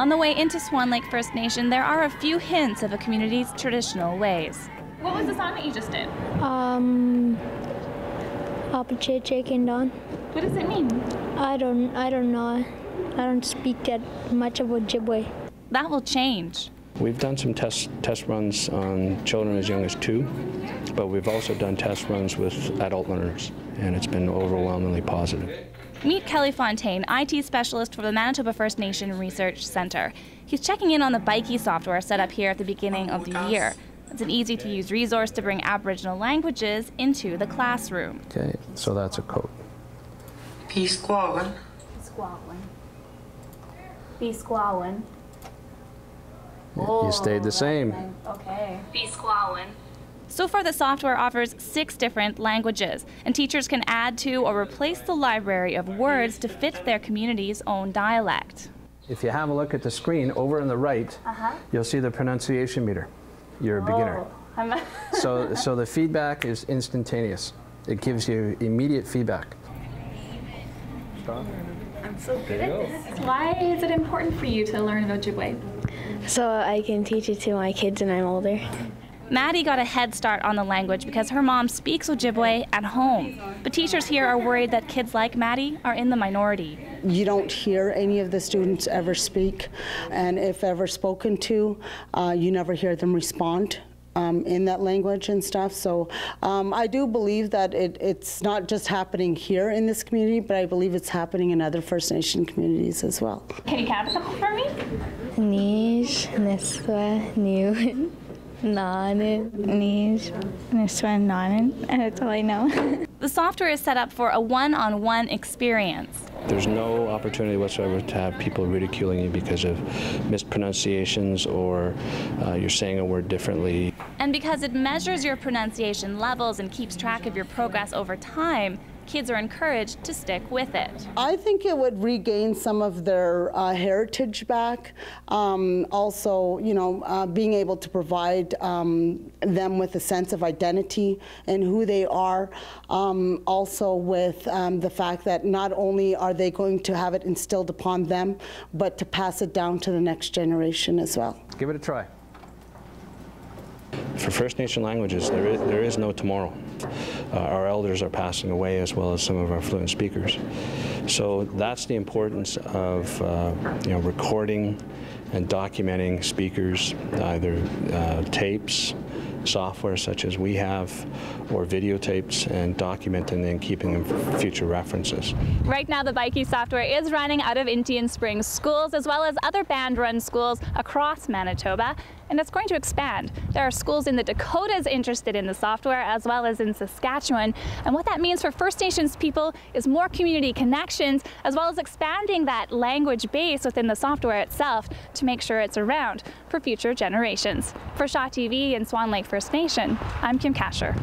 On the way into Swan Lake First Nation, there are a few hints of a community's traditional ways. What was the song that you just did? What does it mean? I don't know. I don't speak that much of Ojibwe. That will change. We've done some test runs on children as young as 2, but we've also done test runs with adult learners, and it's been overwhelmingly positive. Meet Kelly Fontaine, IT specialist for the Manitoba First Nation Research Centre. He's checking in on the Bikey software set up here at the beginning of the year. It's an easy-to-use resource to bring Aboriginal languages into the classroom. Okay, so that's a code. P Squalor. P Squalor. You stayed the same. Okay. P Squalor. So far, the software offers 6 different languages, and teachers can add to or replace the library of words to fit their community's own dialect. If you have a look at the screen over on the right, you'll see the pronunciation meter. You're a beginner. So the feedback is instantaneous. It gives you immediate feedback. I'm so good at this. Why is it important for you to learn Ojibwe? So I can teach it to my kids when I'm older. Maddie got a head start on the language because her mom speaks Ojibwe at home. But teachers here are worried that kids like Maddie are in the minority. You don't hear any of the students ever speak, and if ever spoken to, you never hear them respond in that language and stuff. So I do believe that it's not just happening here in this community, but I believe it's happening in other First Nation communities as well. Can you count a couple for me? Nish, Niswa, New. Nonin, Nish, Nishwa, Nonin, and that's all I know. The software is set up for a one-on-one experience. There's no opportunity whatsoever to have people ridiculing you because of mispronunciations or you're saying a word differently. And because it measures your pronunciation levels and keeps track of your progress over time, kids are encouraged to stick with it. I think it would regain some of their heritage back. Also, you know, being able to provide them with a sense of identity and who they are. Also with the fact that not only are they going to have it instilled upon them, but to pass it down to the next generation as well. Give it a try. For First Nation languages, there is no tomorrow. Our elders are passing away as well as some of our fluent speakers. So that's the importance of recording and documenting speakers, either tapes, software such as we have, or videotapes, and documenting and keeping them for future references. Right now the Bikey software is running out of Indian Springs schools as well as other band-run schools across Manitoba, and it's going to expand. There are schools in the Dakotas interested in the software as well as in Saskatchewan, and what that means for First Nations people is more community connections as well as expanding that language base within the software itself to make sure it's around for future generations. For Shaw TV and Swan Lake First Nation, I'm Kim Kasher.